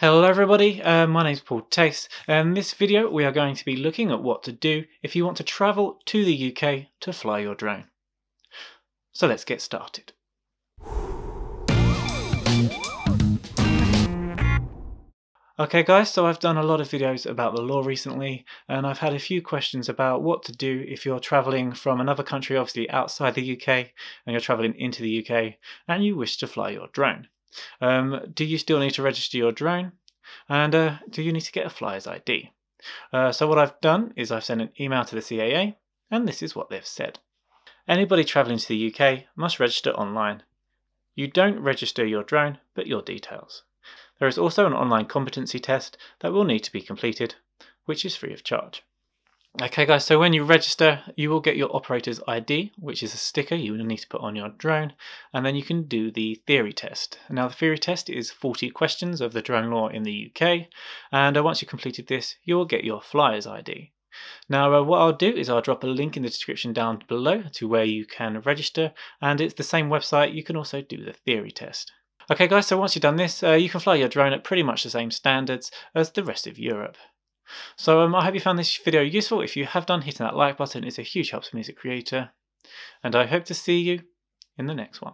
Hello everybody, my name is Paul Tace, and in this video we are going to be looking at what to do if you want to travel to the UK to fly your drone. So let's get started. Okay guys, so I've done a lot of videos about the law recently, and I've had a few questions about what to do if you're traveling from another country, obviously outside the UK, and you're traveling into the UK, and you wish to fly your drone. Do you still need to register your drone? And do you need to get a flyer's ID? So what I've done is I've sent an email to the CAA, and this is what they've said. Anybody travelling to the UK must register online. You don't register your drone, but your details. There is also an online competency test that will need to be completed, which is free of charge. Okay guys, so when you register, you will get your operator's ID, which is a sticker you will need to put on your drone, and then you can do the theory test. Now the theory test is 40 questions of the drone law in the UK, and once you've completed this, you will get your flyer's ID. Now what I'll do is I'll drop a link in the description down below to where you can register, and it's the same website you can also do the theory test. Okay guys, so once you've done this, you can fly your drone at pretty much the same standards as the rest of Europe. So I hope you found this video useful. If you have done, hitting that like button is a huge help to me as a creator. And I hope to see you in the next one.